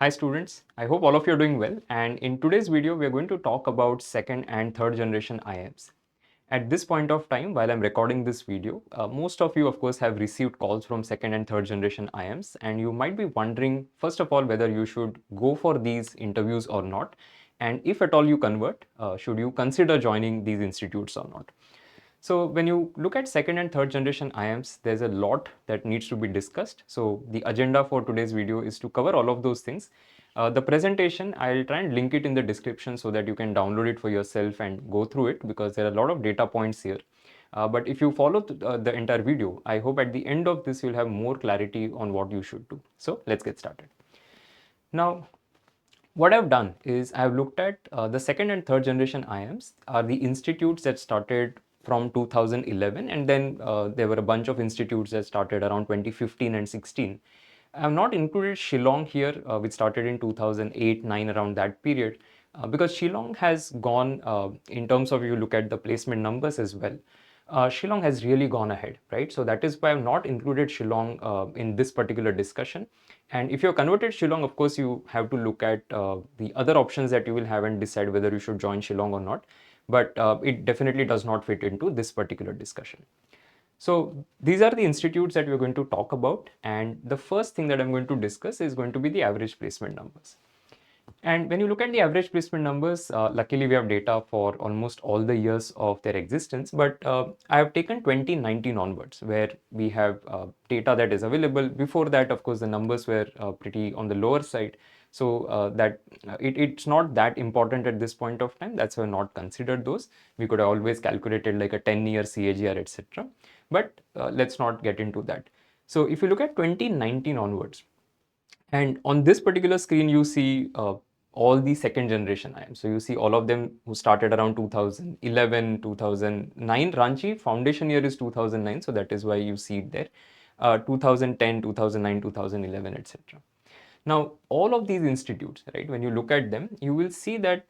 Hi students, I hope all of you are doing well, and in today's video we are going to talk about second and third generation IIMs. At this point of time, while I'm recording this video, most of you of course have received calls from second and third generation IIMs, and you might be wondering first of all whether you should go for these interviews or not, and if at all you convert, should you consider joining these institutes or not. So when you look at second and third generation IIMs, there's a lot that needs to be discussed. So the agenda for today's video is to cover all of those things. The presentation, I'll try and link it in the description so that you can download it for yourself and go through it because there are a lot of data points here. But if you follow the entire video, I hope at the end of this you'll have more clarity on what you should do. So let's get started. Now, what I've done is I've looked at the second and third generation IIMs are the institutes that started from 2011, and then there were a bunch of institutes that started around 2015 and 16. I have not included Shillong here, which started in 2008-9 around that period, because Shillong has gone, in terms of you look at the placement numbers as well, Shillong has really gone ahead, right? So that is why I've not included Shillong in this particular discussion. And if you're converted Shillong, of course, you have to look at the other options that you will have and decide whether you should join Shillong or not. But it definitely does not fit into this particular discussion. So these are the institutes that we're going to talk about. And the first thing that I'm going to discuss is going to be the average placement numbers. And when you look at the average placement numbers, luckily we have data for almost all the years of their existence, but I have taken 2019 onwards where we have data that is available. Before that, of course, the numbers were pretty on the lower side. So it's not that important at this point of time. That's why not considered those. We could have always calculated like a 10-year CAGR, etc. But let's not get into that. So if you look at 2019 onwards, and on this particular screen, you see all the second generation IIMs. So you see all of them who started around 2011, 2009. Ranchi foundation year is 2009, so that is why you see it there. 2010, 2009, 2011, etc. Now, all of these institutes, right, when you look at them, you will see that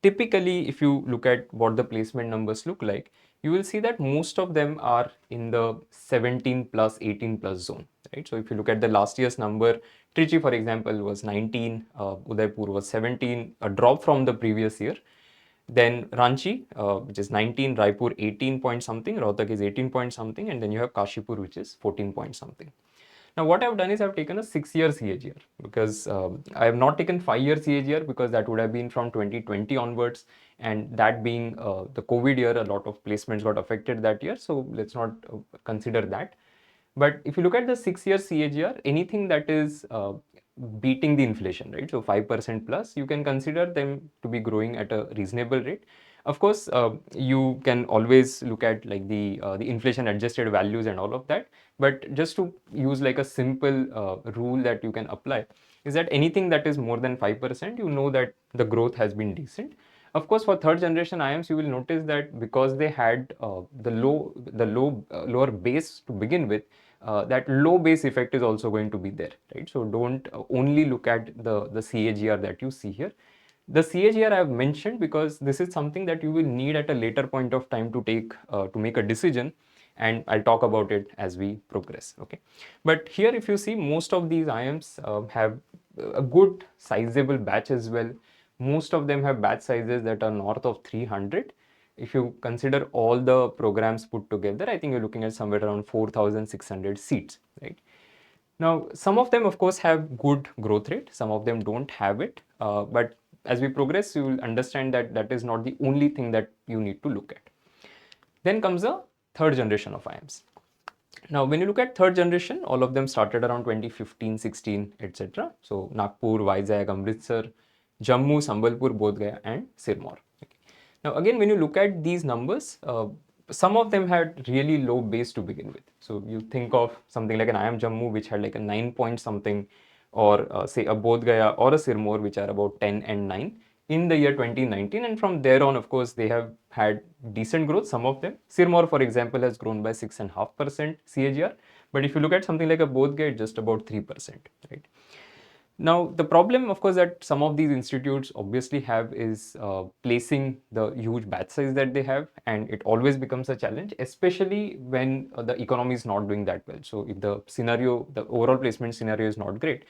typically, if you look at what the placement numbers look like, you will see that most of them are in the 17 plus, 18 plus zone, right? So if you look at the last year's number, Trichy, for example, was 19, Udaipur was 17, a drop from the previous year. Then Ranchi, which is 19, Raipur 18 point something, Rohtak is 18 point something, and then you have Kashipur, which is 14 point something. Now, what I've done is I've taken a 6-year CAGR because I have not taken 5-year CAGR because that would have been from 2020 onwards, and that being the COVID year, a lot of placements got affected that year. So let's not consider that. But if you look at the 6-year CAGR, anything that is beating the inflation, right? So 5% plus, you can consider them to be growing at a reasonable rate. Of course, you can always look at like the inflation adjusted values and all of that. But just to use like a simple rule that you can apply is that anything that is more than 5%, you know that the growth has been decent. Of course, for third generation IIMs, you will notice that because they had the lower base to begin with, that low base effect is also going to be there, right? So don't only look at the CAGR that you see here. The CAGR I have mentioned because this is something that you will need at a later point of time to take to make a decision, and I'll talk about it as we progress. Okay, but here if you see, most of these IIMs have a good sizable batch as well. Most of them have batch sizes that are north of 300. If you consider all the programs put together, I think you're looking at somewhere around 4,600 seats, right? Now, some of them, of course, have good growth rate. Some of them don't have it. But as we progress, you will understand that that is not the only thing that you need to look at. Then comes the third generation of IIMs. Now, when you look at third generation, all of them started around 2015, 16, etc. So, Nagpur, Vizag, Amritsar, Jammu, Sambalpur, Bodh Gaya, and Sirmaur. Okay. Now, again, when you look at these numbers, some of them had really low base to begin with. So, you think of something like an IIM Jammu, which had like a 9 point something, or say a Bodh Gaya or a Sirmaur, which are about 10 and 9 in the year 2019, and from there on, of course, they have had decent growth. Some of them, Sirmaur, for example, has grown by 6.5% CAGR, but if you look at something like a Bodh Gaya, it's just about 3%, right? Now, the problem, of course, that some of these institutes obviously have is placing the huge batch size that they have, and it always becomes a challenge, especially when the economy is not doing that well. So if the scenario, the overall placement scenario is not great,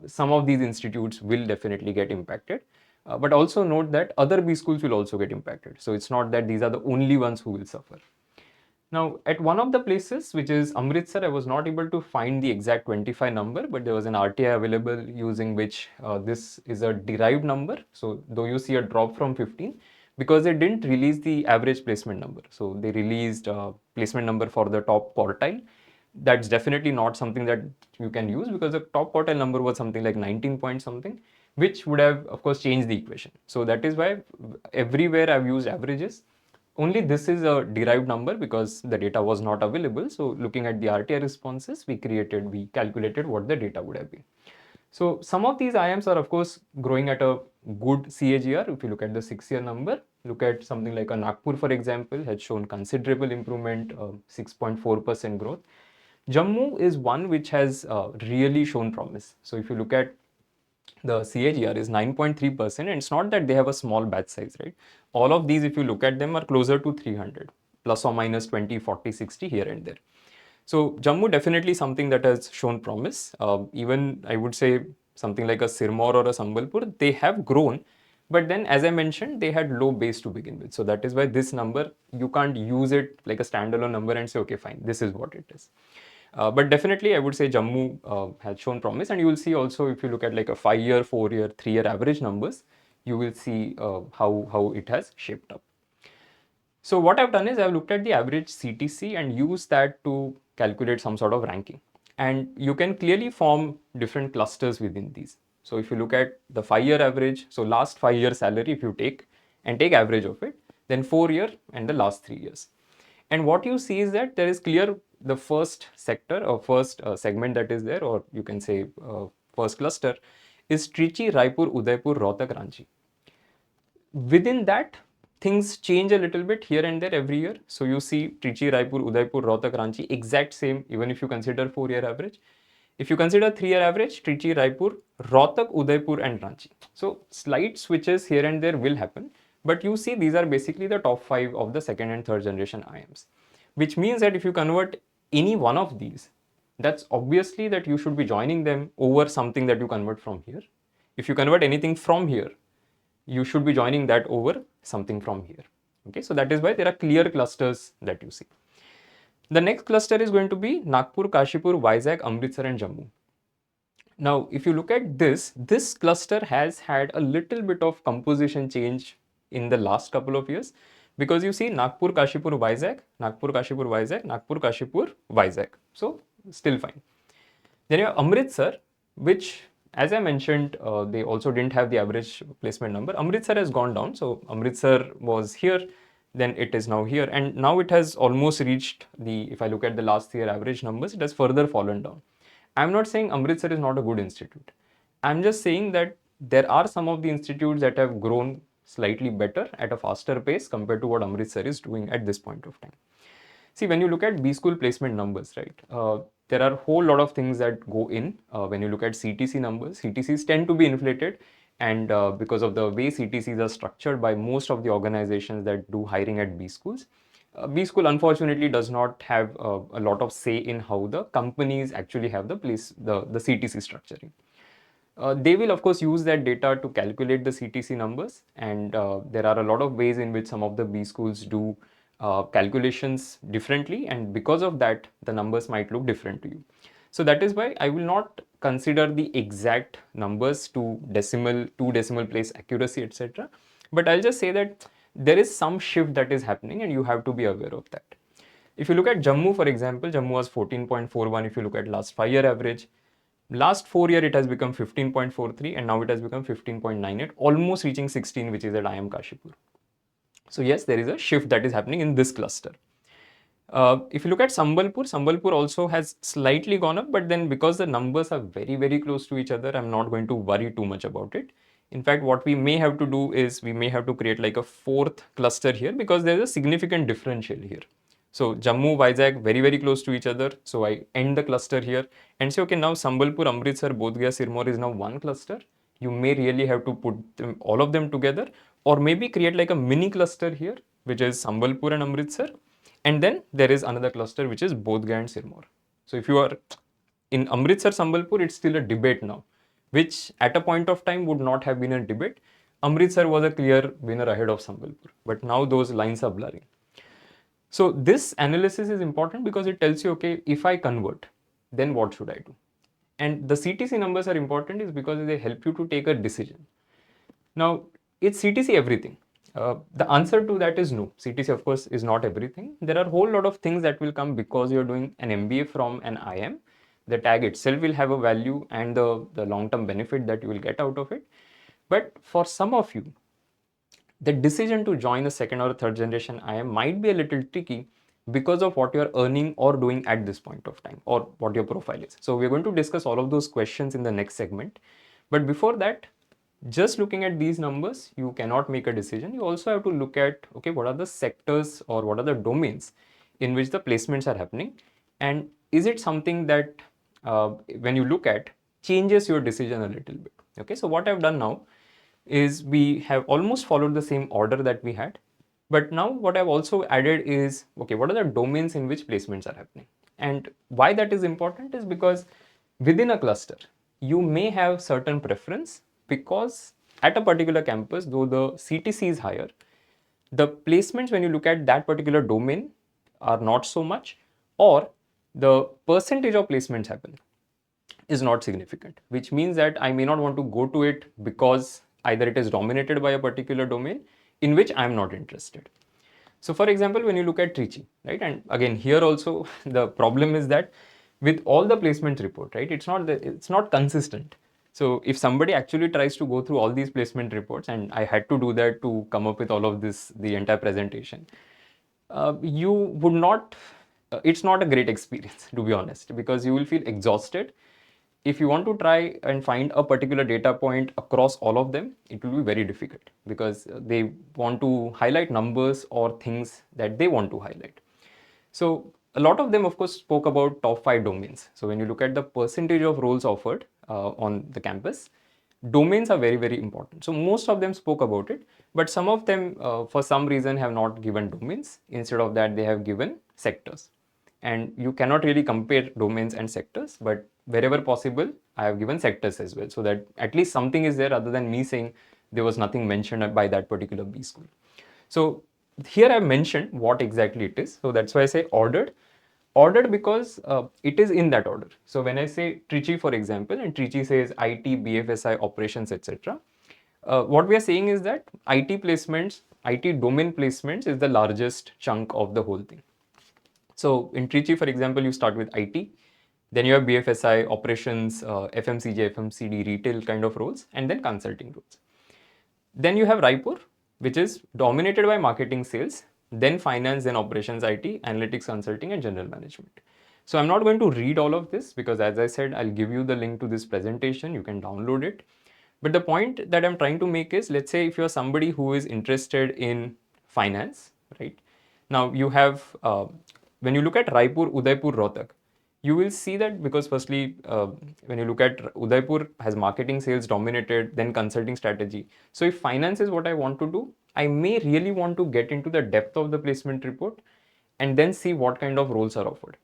some of these institutes will definitely get impacted. But also note that other B schools will also get impacted. So it's not that these are the only ones who will suffer. Now, at one of the places, which is Amritsar, I was not able to find the exact 25 number, but there was an RTI available using which this is a derived number. So, though you see a drop from 15, because they didn't release the average placement number. So, they released placement number for the top quartile. That's definitely not something that you can use, because the top quartile number was something like 19 point something, which would have, of course, changed the equation. So, that is why everywhere I've used averages. Only this is a derived number because the data was not available. So looking at the RTI responses, we calculated what the data would have been. So some of these IIMs are of course growing at a good CAGR. If you look at the 6-year number, look at something like a Nagpur, for example, has shown considerable improvement, 6.4% growth. Jammu is one which has really shown promise. So if you look at the CAGR is 9.3%, and it's not that they have a small batch size, right? All of these, if you look at them, are closer to 300, plus or minus 20, 40, 60 here and there. So Jammu definitely something that has shown promise. Even I would say something like a Sirmaur or a Sambalpur, they have grown, but then as I mentioned, they had low base to begin with. So that is why this number, you can't use it like a standalone number and say, okay, fine, this is what it is. But definitely, I would say Jammu has shown promise, and you will see also if you look at like a 5-year, 4-year, 3-year average numbers, you will see how it has shaped up. So what I've done is I've looked at the average CTC and used that to calculate some sort of ranking. And you can clearly form different clusters within these. So if you look at the 5-year average, so last 5-year salary, if you take average of it, then 4-year and the last 3 years. And what you see is that there is clear the first sector or first segment that is there, or you can say first cluster, is Trichy, Raipur, Udaipur, Rohtak, Ranchi. Within that, things change a little bit here and there every year. So you see Trichy, Raipur, Udaipur, Rohtak, Ranchi, exact same, even if you consider 4-year average. If you consider 3-year average, Trichy, Raipur, Rohtak, Udaipur, and Ranchi. So slight switches here and there will happen. But you see, these are basically the top 5 of the second and third generation IIMs, which means that if you convert any one of these, that's obviously that you should be joining them over something that you convert from here. If you convert anything from here, you should be joining that over something from here. Okay, so that is why there are clear clusters that you see. The next cluster is going to be Nagpur, Kashipur, Vizag, Amritsar, and Jammu. Now, if you look at this cluster has had a little bit of composition change in the last couple of years, because you see Nagpur, Kashipur, Vizag, Nagpur, Kashipur, Vizag, Nagpur, Kashipur, Vizag. So still fine. Then you have Amritsar, which, as I mentioned, they also didn't have the average placement number. Amritsar has gone down. So Amritsar was here, then it is now here, and now it has almost reached the, if I look at the last year average numbers, it has further fallen down. I'm not saying Amritsar is not a good institute. I'm just saying that there are some of the institutes that have grown slightly better at a faster pace compared to what Amritsar is doing at this point of time. See, when you look at B school placement numbers, right, there are a whole lot of things that go in. When you look at CTC numbers, CTCs tend to be inflated, and because of the way CTCs are structured by most of the organizations that do hiring at B schools, B school unfortunately does not have a lot of say in how the companies actually have the CTC structuring. They will of course use that data to calculate the CTC numbers, and there are a lot of ways in which some of the B schools do calculations differently, and because of that the numbers might look different to you. So that is why I will not consider the exact numbers to two decimal place accuracy, etc. But I'll just say that there is some shift that is happening and you have to be aware of that. If you look at Jammu, for example, Jammu was 14.41 if you look at last 5-year average. Last 4 year it has become 15.43, and now it has become 15.98, almost reaching 16, which is at IIM Kashipur. So yes, there is a shift that is happening in this cluster. If you look at Sambalpur also has slightly gone up, but then because the numbers are very, very close to each other, I'm not going to worry too much about it. In fact, what we may have to do is we may have to create like a fourth cluster here, because there's a significant differential here. So Jammu, Vizag, very, very close to each other. So I end the cluster here and say, okay, now Sambalpur, Amritsar, Bodh Gaya, Sirmaur is now one cluster. You may really have to put all of them together, or maybe create like a mini cluster here, which is Sambalpur and Amritsar. And then there is another cluster, which is Bodh Gaya and Sirmaur. So if you are in Amritsar, Sambalpur, it's still a debate now. which at a point of time would not have been a debate. Amritsar was a clear winner ahead of Sambalpur, but now those lines are blurring. So this analysis is important because it tells you, okay, if I convert, then what should I do? And the CTC numbers are important is because they help you to take a decision. Now, is CTC everything? The answer to that is no. CTC, of course, is not everything. There are a whole lot of things that will come because you're doing an MBA from an IM. The tag itself will have a value and the long-term benefit that you will get out of it. But for some of you, the decision to join a second or a third generation IM might be a little tricky because of what you're earning or doing at this point of time or what your profile is. So we're going to discuss all of those questions in the next segment. But before that, just looking at these numbers, you cannot make a decision. You also have to look at, okay, what are the sectors or what are the domains in which the placements are happening? And is it something that when you look at changes your decision a little bit? Okay, so what I've done now is we have almost followed the same order that we had. But now what I've also added is, okay, what are the domains in which placements are happening? And why that is important is because within a cluster, you may have certain preference because at a particular campus, though the CTC is higher, the placements when you look at that particular domain are not so much, or the percentage of placements happen is not significant, which means that I may not want to go to it because either it is dominated by a particular domain in which I am not interested. So for example, when you look at Trichy, right, and again here also the problem is that with all the placement report, right, it's not consistent. So if somebody actually tries to go through all these placement reports, and I had to do that to come up with all of this, the entire presentation, you would not, it's not a great experience to be honest, because you will feel exhausted. If you want to try and find a particular data point across all of them, it will be very difficult because they want to highlight numbers or things that they want to highlight. So a lot of them, of course, spoke about top 5 domains. So when you look at the percentage of roles offered on the campus, domains are very, very important. So most of them spoke about it, but some of them, for some reason, have not given domains. Instead of that, they have given sectors. And you cannot really compare domains and sectors, but wherever possible, I have given sectors as well, so that at least something is there other than me saying there was nothing mentioned by that particular B school. So here I've mentioned what exactly it is. So that's why I say ordered. Ordered because it is in that order. So when I say Trichy, for example, and Trichy says IT, BFSI, operations, etc. What we are saying is that IT placements, IT domain placements is the largest chunk of the whole thing. So in Trichy, for example, you start with IT, then you have BFSI, operations, FMCG, FMCD, retail kind of roles, and then consulting roles. Then you have Raipur, which is dominated by marketing, sales, then finance, then operations, IT, analytics, consulting, and general management. So I'm not going to read all of this because, as I said, I'll give you the link to this presentation. You can download it. But the point that I'm trying to make is, let's say if you're somebody who is interested in finance, right? Now you have, when you look at Raipur, Udaipur, Rohtak, you will see that because firstly, when you look at Udaipur has marketing, sales dominated, then consulting, strategy. So if finance is what I want to do, I may really want to get into the depth of the placement report and then see what kind of roles are offered.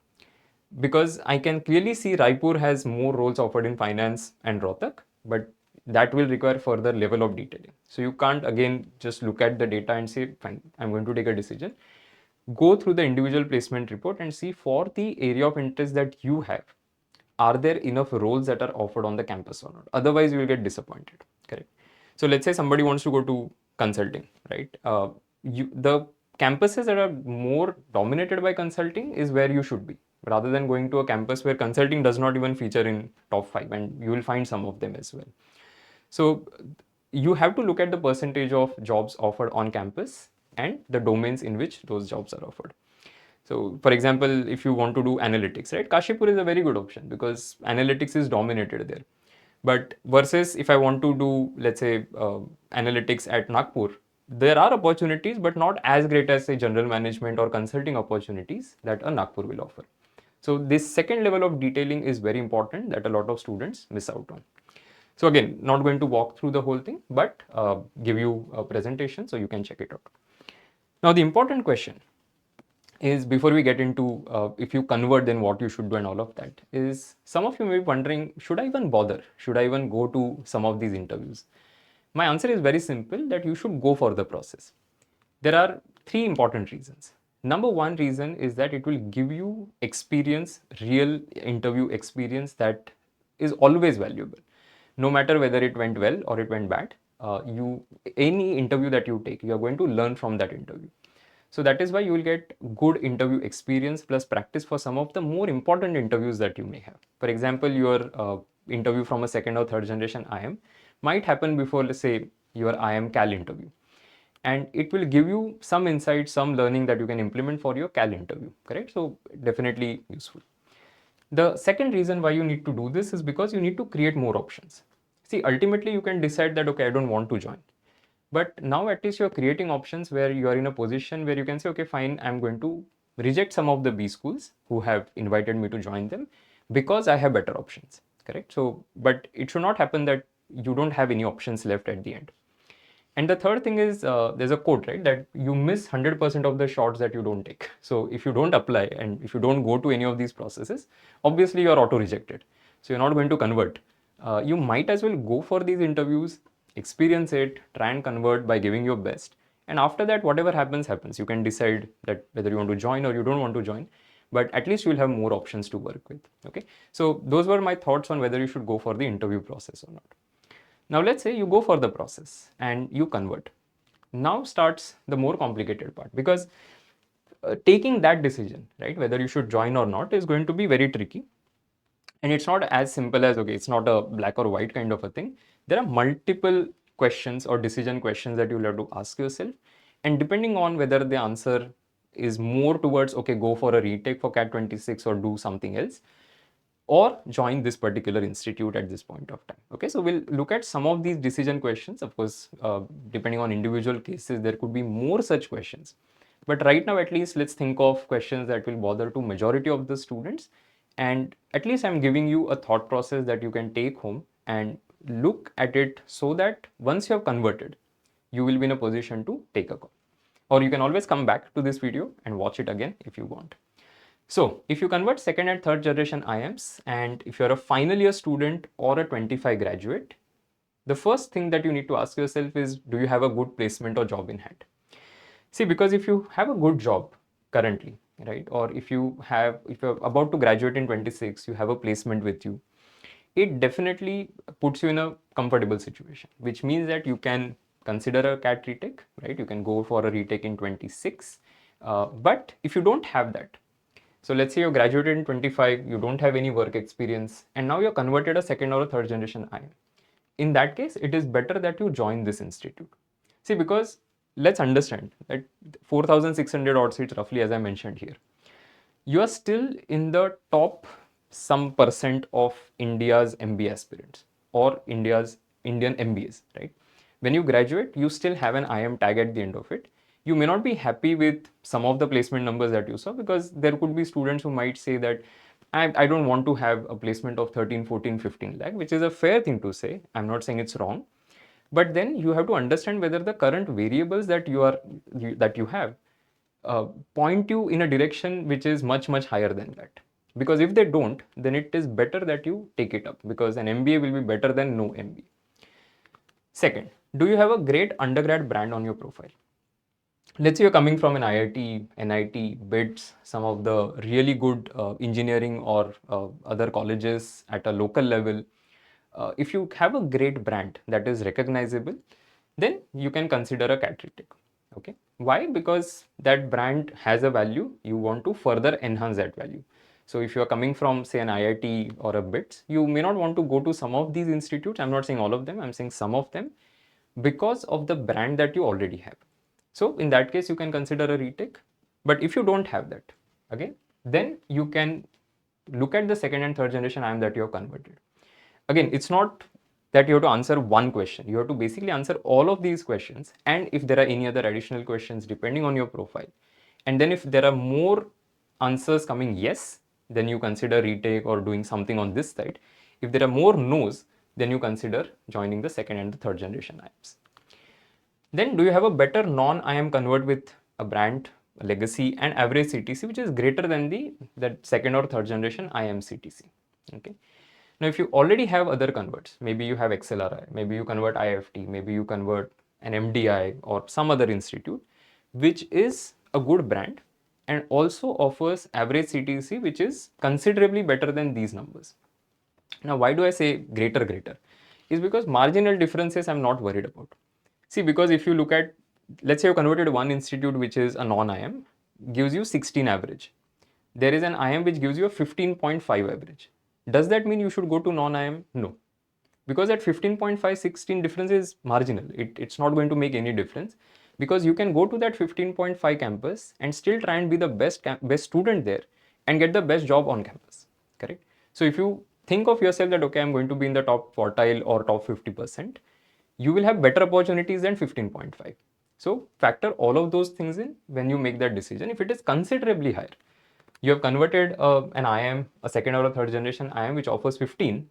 Because I can clearly see Raipur has more roles offered in finance and Rohtak, but that will require further level of detailing. So you can't again just look at the data and say, fine, I'm going to take a decision. Go through the individual placement report and see for the area of interest that you have, are there enough roles that are offered on the campus or not? Otherwise, you will get disappointed. Correct. So let's say somebody wants to go to consulting, right? The campuses that are more dominated by consulting is where you should be, rather than going to a campus where consulting does not even feature in top 5, and you will find some of them as well. So you have to look at the percentage of jobs offered on campus and the domains in which those jobs are offered. So for example, if you want to do analytics, right, Kashipur is a very good option because analytics is dominated there. But versus if I want to do, let's say, analytics at Nagpur, there are opportunities, but not as great as say general management or consulting opportunities that a Nagpur will offer. So this second level of detailing is very important that a lot of students miss out on. So again, not going to walk through the whole thing, but give you a presentation so you can check it out. Now the important question is, before we get into if you convert then what you should do and all of that, is some of you may be wondering, should I even bother? Should I even go to some of these interviews? My answer is very simple, that you should go for the process. There are three important reasons. Number one reason is that it will give you experience, real interview experience, that is always valuable. No matter whether it went well or it went bad, any interview that you take, you are going to learn from that interview. So that is why you will get good interview experience plus practice for some of the more important interviews that you may have. For example, your interview from a second or third generation IM might happen before, let's say, your IM Cal interview. And it will give you some insight, some learning that you can implement for your Cal interview, correct? So definitely useful. The second reason why you need to do this is because you need to create more options. See, ultimately you can decide that, okay, I don't want to join. But now at least you're creating options where you are in a position where you can say, okay, fine, I'm going to reject some of the B schools who have invited me to join them because I have better options, correct? So, but it should not happen that you don't have any options left at the end. And the third thing is, there's a quote, right, that you miss 100% of the shots that you don't take. So if you don't apply and if you don't go to any of these processes, obviously you're auto rejected. So you're not going to convert. You might as well go for these interviews, experience it, try and convert by giving your best. And after that, whatever happens, happens. You can decide that whether you want to join or you don't want to join, but at least you'll have more options to work with. Okay. So those were my thoughts on whether you should go for the interview process or not. Now let's say you go for the process and you convert. Now starts the more complicated part, because taking that decision, right, whether you should join or not, is going to be very tricky. And it's not as simple as, okay, it's not a black or white kind of a thing. There are multiple questions or decision questions that you'll have to ask yourself. And depending on whether the answer is more towards, okay, go for a retake for CAT 26 or do something else, or join this particular institute at this point of time. Okay, so we'll look at some of these decision questions. Of course, depending on individual cases, there could be more such questions. But right now, at least, let's think of questions that will bother to majority of the students. And at least I'm giving you a thought process that you can take home and look at it, so that once you have converted, you will be in a position to take a call. Or you can always come back to this video and watch it again if you want. So if you convert second and third generation IMs, and if you're a final year student or a 25 graduate, the first thing that you need to ask yourself is, do you have a good placement or job in hand? See, because if you have a good job currently, right, or if you're about to graduate in 26, you have a placement with you, it definitely puts you in a comfortable situation, which means that you can consider a CAT retake, right? You can go for a retake in 26. But if you don't have that, so let's say you're graduated in 25, you don't have any work experience, and now you're converted a second or a third generation IM. In that case, it is better that you join this institute. See, because let's understand that 4,600 odd seats, roughly, as I mentioned here, you are still in the top some percent of India's MBA aspirants or Indian MBAs, right? When you graduate, you still have an IM tag at the end of it. You may not be happy with some of the placement numbers that you saw, because there could be students who might say that I don't want to have a placement of 13, 14, 15 lakh, which is a fair thing to say. I'm not saying it's wrong. But then you have to understand whether the current variables that you have point you in a direction which is much, much higher than that. Because if they don't, then it is better that you take it up, because an MBA will be better than no MBA. Second, do you have a great undergrad brand on your profile? Let's say you're coming from an IIT, NIT, BITS, some of the really good engineering or other colleges at a local level. If you have a great brand that is recognizable, then you can consider a CAT retake. Okay. Why? Because that brand has a value. You want to further enhance that value. So if you are coming from, say, an IIT or a BITS, you may not want to go to some of these institutes. I'm not saying all of them, I'm saying some of them, because of the brand that you already have. So in that case, you can consider a retake. But if you don't have that, again, then you can look at the second and third generation IM that you have converted. Again, it's not that you have to answer one question. You have to basically answer all of these questions. And if there are any other additional questions, depending on your profile, and then if there are more answers coming yes, then you consider retake or doing something on this side. If there are more no's, then you consider joining the second and the third generation IMs. Then do you have a better non-IM convert with a brand legacy and average CTC, which is greater than that second or third generation IIM CTC. Okay. Now, if you already have other converts, maybe you have XLRI, maybe you convert IFT, maybe you convert an MDI or some other institute, which is a good brand and also offers average CTC, which is considerably better than these numbers. Now, why do I say greater? Is because marginal differences I'm not worried about. See, because if you look at, let's say you converted one institute which is a non-IM, gives you 16 average. There is an IM which gives you a 15.5 average. Does that mean you should go to non-IM? No. Because at 15.5, 16 difference is marginal. It's not going to make any difference because you can go to that 15.5 campus and still try and be the best student there and get the best job on campus, correct? So if you think of yourself that, okay, I'm going to be in the top quartile or top 50%, you will have better opportunities than 15.5. So factor all of those things in when you make that decision. If it is considerably higher, you have converted an IIM, a second or a third generation IIM which offers 15.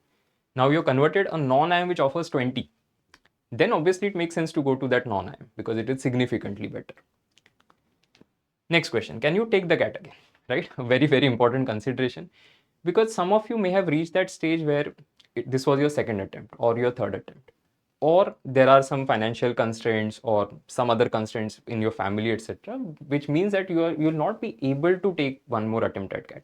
Now you've converted a non-IIM which offers 20. Then obviously it makes sense to go to that non-IIM because it is significantly better. Next question, can you take the CAT again? Right? A very, very important consideration because some of you may have reached that stage where this was your second attempt or your third attempt, or there are some financial constraints or some other constraints in your family, etc., which means that you will not be able to take one more attempt at CAT.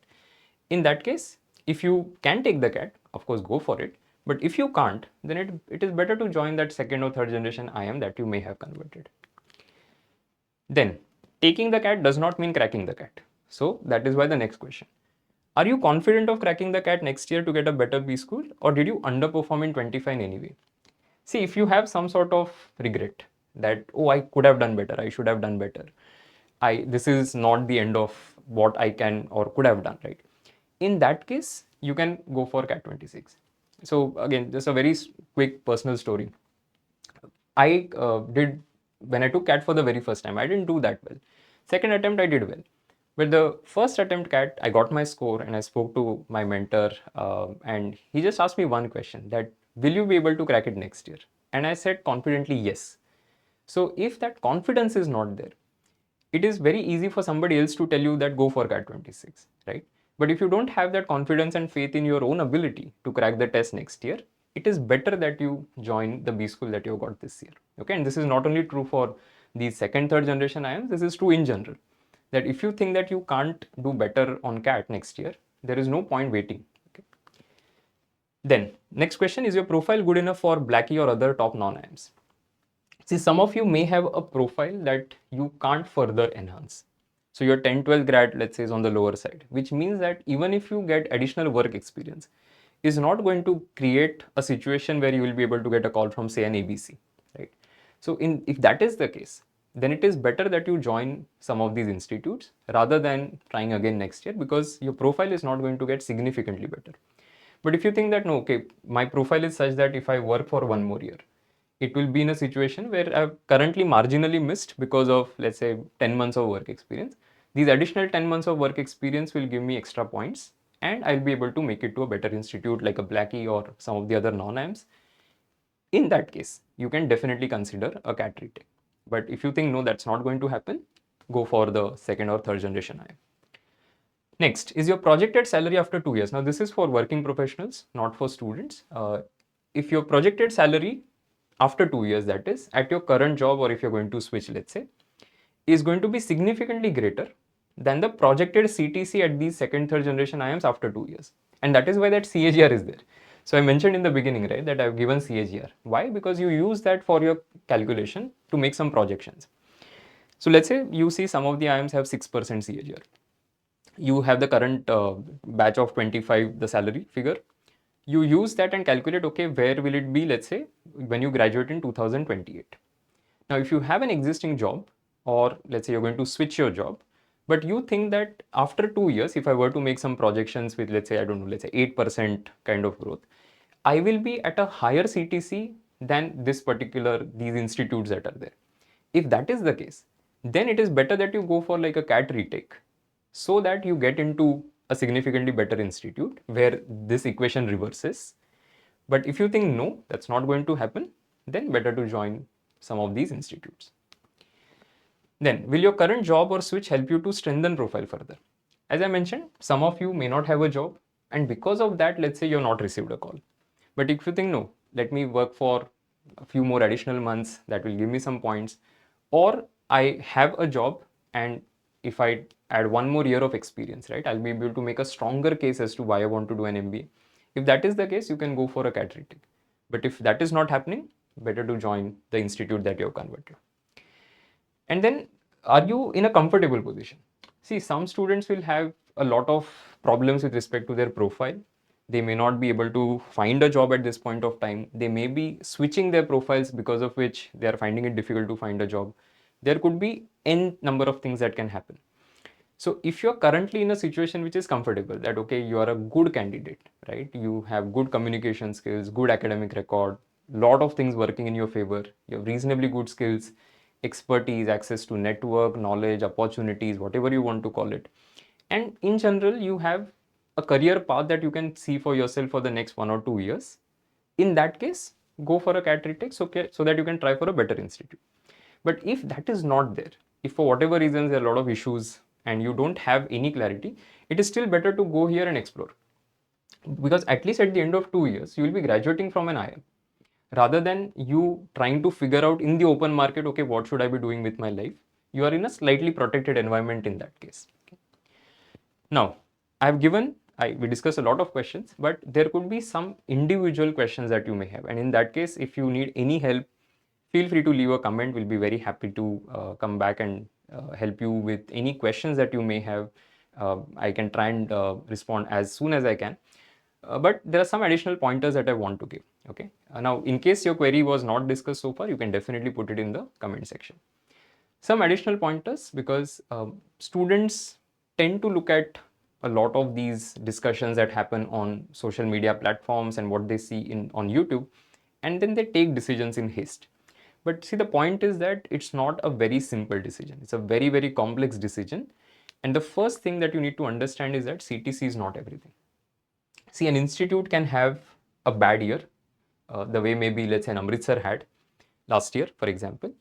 In that case, if you can take the CAT, of course, go for it. But if you can't, then it is better to join that second or third generation IIM that you may have converted. Then, taking the CAT does not mean cracking the CAT. So that is why the next question. Are you confident of cracking the CAT next year to get a better B school, or did you underperform in 25 in any way? See, if you have some sort of regret that, oh, I could have done better, I should have done better, this is not the end of what I can or could have done, right? In that case, you can go for CAT 26. So again, just a very quick personal story. I did, when I took CAT for the very first time, I didn't do that well. Second attempt, I did well. But the first attempt CAT, I got my score and I spoke to my mentor and he just asked me one question that, will you be able to crack it next year? And I said confidently, yes. So if that confidence is not there, it is very easy for somebody else to tell you that go for CAT 26, right? But if you don't have that confidence and faith in your own ability to crack the test next year, it is better that you join the B school that you got this year. Okay, and this is not only true for the second, third generation IIMs, this is true in general. That if you think that you can't do better on CAT next year, there is no point waiting. Okay. Then, next question, is your profile good enough for Blackie or other top non-IIMs? See, some of you may have a profile that you can't further enhance. So your 10-12 grad, let's say, is on the lower side, which means that even if you get additional work experience, is not going to create a situation where you will be able to get a call from, say, an ABC, right? So if that is the case, then it is better that you join some of these institutes rather than trying again next year, because your profile is not going to get significantly better. But if you think that, no, okay, my profile is such that if I work for one more year, it will be in a situation where I've currently marginally missed because of, let's say, 10 months of work experience. These additional 10 months of work experience will give me extra points and I'll be able to make it to a better institute like a Blackie or some of the other non-IIMs. In that case, you can definitely consider a CAT retake. But if you think, no, that's not going to happen, go for the second or third generation IIM. Next, is your projected salary after 2 years? Now, this is for working professionals, not for students. If your projected salary after 2 years, that is, at your current job, or if you're going to switch, let's say, is going to be significantly greater than the projected CTC at these second, third generation IIMs after 2 years. And that is why that CAGR is there. So I mentioned in the beginning, right, that I've given CAGR. Why? Because you use that for your calculation to make some projections. So let's say you see some of the IIMs have 6% CAGR. You have the current batch of 25, the salary figure. You use that and calculate, okay, where will it be, let's say, when you graduate in 2028. Now, if you have an existing job, or let's say you're going to switch your job, but you think that after 2 years, if I were to make some projections with, let's say, I don't know, let's say 8% kind of growth, I will be at a higher CTC than these institutes that are there. If that is the case, then it is better that you go for like a CAT retake so that you get into a significantly better institute where this equation reverses. But if you think no, that's not going to happen, then better to join some of these institutes. Then, will your current job or switch help you to strengthen profile further? As I mentioned, some of you may not have a job, and because of that, let's say you're not received a call. But if you think, no, let me work for a few more additional months, that will give me some points, or I have a job, and if I add one more year of experience, right, I'll be able to make a stronger case as to why I want to do an MBA. If that is the case, you can go for a CAT retake. But if that is not happening, better to join the institute that you have converted. And then, are you in a comfortable position? See, some students will have a lot of problems with respect to their profile. They may not be able to find a job at this point of time. They may be switching their profiles, because of which they are finding it difficult to find a job. There could be n number of things that can happen. So if you're currently in a situation which is comfortable, that okay, you are a good candidate, right? You have good communication skills, good academic record, lot of things working in your favor, you have reasonably good skills, expertise, access to network, knowledge, opportunities, whatever you want to call it. And in general, you have a career path that you can see for yourself for the next 1 or 2 years. In that case, go for a CAT retake, okay, so that you can try for a better institute. But if that is not there, if for whatever reasons there are a lot of issues and you don't have any clarity, it is still better to go here and explore. Because at least at the end of 2 years, you will be graduating from an IIM. Rather than you trying to figure out in the open market, okay, what should I be doing with my life? You are in a slightly protected environment in that case. Now, we discussed a lot of questions, but there could be some individual questions that you may have. And in that case, if you need any help, feel free to leave a comment. We'll be very happy to come back and help you with any questions that you may have. I can try and respond as soon as I can. But there are some additional pointers that I want to give. Okay. Now, in case your query was not discussed so far, you can definitely put it in the comment section. Some additional pointers, because students tend to look at a lot of these discussions that happen on social media platforms and what they see on YouTube, and then they take decisions in haste. But see, the point is that it's not a very simple decision. It's a very, very complex decision. And the first thing that you need to understand is that CTC is not everything. See, an institute can have a bad year, the way maybe, let's say, an Amritsar had last year, for example.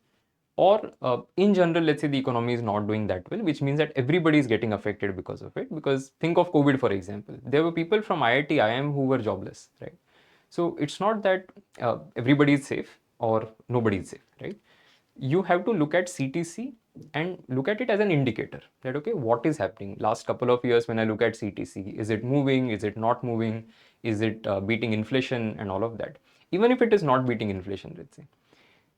Or in general, let's say the economy is not doing that well, which means that everybody is getting affected because of it. Because think of COVID, for example. There were people from IIT, IIM who were jobless, right? So it's not that everybody is safe or nobody is safe, right? You have to look at CTC and look at it as an indicator that, okay, what is happening last couple of years when I look at CTC? Is it moving? Is it not moving? Is it beating inflation and all of that? Even if it is not beating inflation, let's say,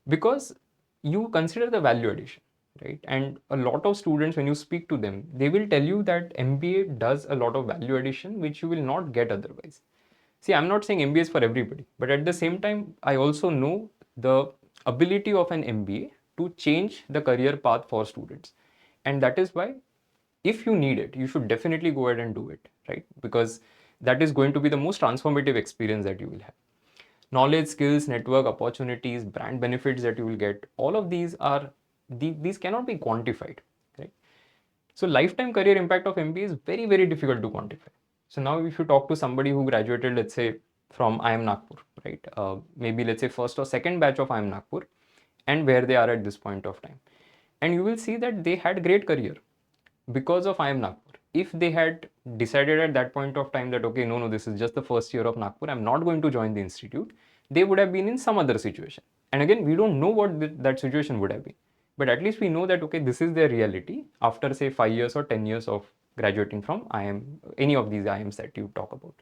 because you consider the value addition, right? And a lot of students, when you speak to them, they will tell you that MBA does a lot of value addition which you will not get otherwise. See, I'm not saying MBA is for everybody, but at the same time, I also know the ability of an MBA to change the career path for students. And that is why, if you need it, you should definitely go ahead and do it, right? Because that is going to be the most transformative experience that you will have. Knowledge, skills, network, opportunities, brand benefits that you will get, all of these are, these cannot be quantified, right? So lifetime career impact of MBA is very, very difficult to quantify. So now if you talk to somebody who graduated, let's say, from IIM Nagpur, right? Maybe let's say first or second batch of IIM Nagpur, and where they are at this point of time. And you will see that they had great career because of IIM Nagpur. If they had decided at that point of time that, okay, no, this is just the first year of Nagpur, I'm not going to join the institute, they would have been in some other situation. And again, we don't know what that situation would have been. But at least we know that, okay, this is their reality after, say, 5 years or 10 years of graduating from IIM, any of these IIMs that you talk about.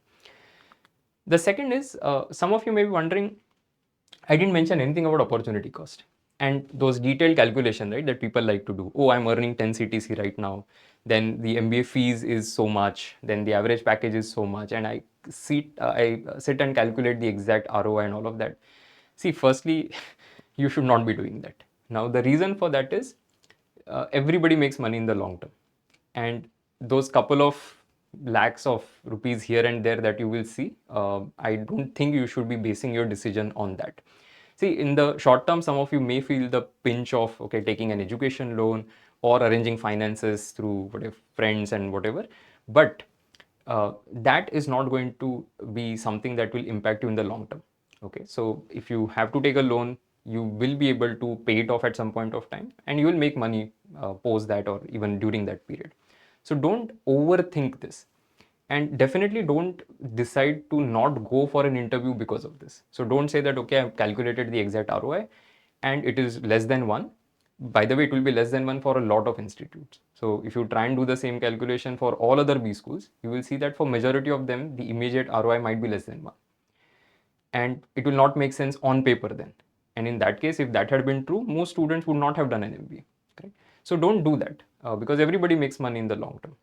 The second is, some of you may be wondering, I didn't mention anything about opportunity cost and those detailed calculation, right, that people like to do. Oh, I'm earning 10 CTC right now. Then the MBA fees is so much. Then the average package is so much. And I sit and calculate the exact ROI and all of that. See, firstly, you should not be doing that. Now, the reason for that is everybody makes money in the long term. And those couple of lakhs of rupees here and there that you will see, I don't think you should be basing your decision on that. See, in the short term, some of you may feel the pinch of, okay, taking an education loan or arranging finances through whatever friends and whatever, but that is not going to be something that will impact you in the long term. Okay, so if you have to take a loan, You will be able to pay it off at some point of time, and you will make money post that or even during that period. So don't overthink this, and definitely don't decide to not go for an interview because of this. So don't say that, okay, I've calculated the exact ROI and it is less than 1. By the way, it will be less than 1 for a lot of institutes. So if you try and do the same calculation for all other B schools, you will see that for majority of them, the immediate ROI might be less than 1. And it will not make sense on paper then. And in that case, if that had been true, most students would not have done an MBA. Correct? So don't do that because everybody makes money in the long term.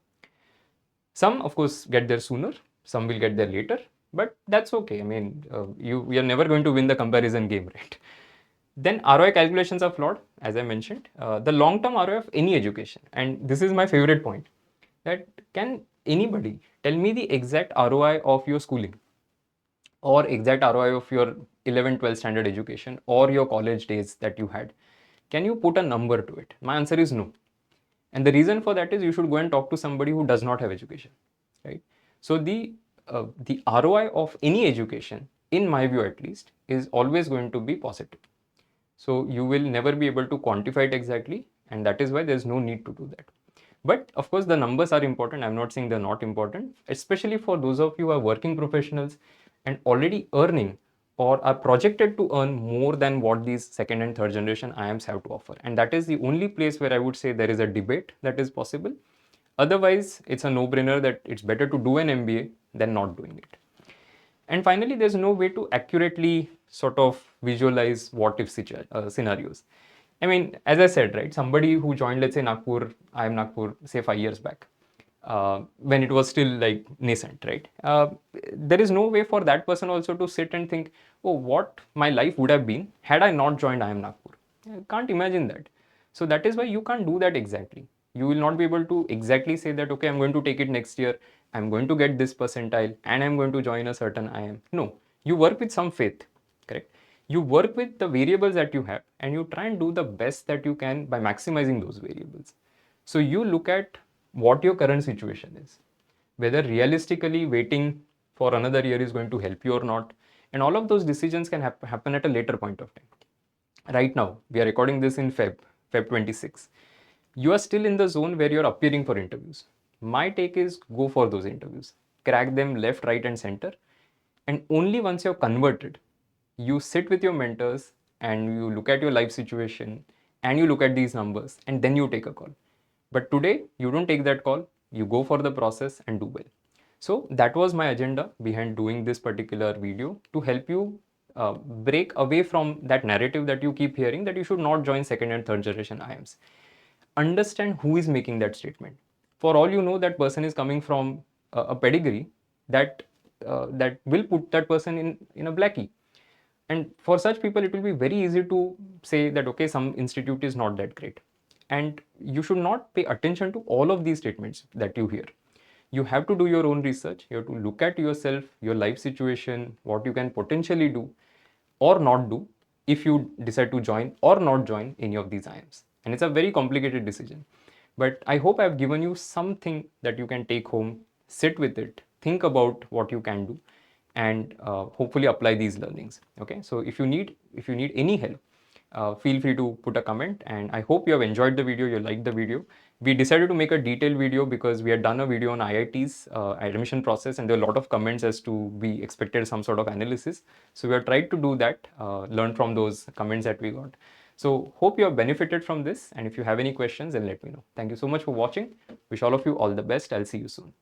Some, of course, get there sooner, some will get there later, but that's okay. I mean, we are never going to win the comparison game, right? Then ROI calculations are flawed, as I mentioned. The long-term ROI of any education, and this is my favorite point, that can anybody tell me the exact ROI of your schooling or exact ROI of your 11, 12 standard education or your college days that you had? Can you put a number to it? My answer is no. And the reason for that is you should go and talk to somebody who does not have education, right? So the ROI of any education, in my view at least, is always going to be positive. So you will never be able to quantify it exactly, and that is why there's no need to do that. But of course, the numbers are important. I'm not saying they're not important, especially for those of you who are working professionals and already earning or are projected to earn more than what these second and third generation IIMs have to offer. And that is the only place where I would say there is a debate that is possible. Otherwise, it's a no-brainer that it's better to do an MBA than not doing it. And finally, there's no way to accurately sort of visualize what if scenarios. I mean, as I said, right, somebody who joined, let's say, Nagpur, IIM Nagpur, say 5 years back, when it was still like nascent, right? There is no way for that person also to sit and think, oh, what my life would have been had I not joined IIM Nagpur. I can't imagine that. So that is why you can't do that exactly. You will not be able to exactly say that, okay, I'm going to take it next year, I'm going to get this percentile, and I'm going to join a certain IIM. No, you work with some faith, correct? You work with the variables that you have and you try and do the best that you can by maximizing those variables. So you look at what your current situation is, whether realistically waiting for another year is going to help you or not, and all of those decisions can happen at a later point of time. Right now, we are recording this in Feb 26. You are still in the zone where you're appearing for interviews. My take is go for those interviews, crack them left, right, and center, and only once you're converted, you sit with your mentors and you look at your life situation and you look at these numbers and then you take a call. But today, you don't take that call, you go for the process and do well. So that was my agenda behind doing this particular video, to help you break away from that narrative that you keep hearing that you should not join second and third generation IIMs. Understand who is making that statement. For all you know, that person is coming from a pedigree that that will put that person in a blackie. And for such people, it will be very easy to say that, okay, some institute is not that great. And you should not pay attention to all of these statements that you hear. You have to do your own research. You have to look at yourself, your life situation, what you can potentially do or not do if you decide to join or not join any of these IIMs. And it's a very complicated decision. But I hope I've given you something that you can take home, sit with it, think about what you can do, and hopefully apply these learnings. Okay, so if you need any help, feel free to put a comment, and I hope you have enjoyed the video, you liked the video. We decided to make a detailed video because we had done a video on IIT's admission process, and there were a lot of comments as to we expected some sort of analysis. So we have tried to do that, learn from those comments that we got. So hope you have benefited from this, and if you have any questions, then let me know. Thank you so much for watching. Wish all of you all the best. I'll see you soon.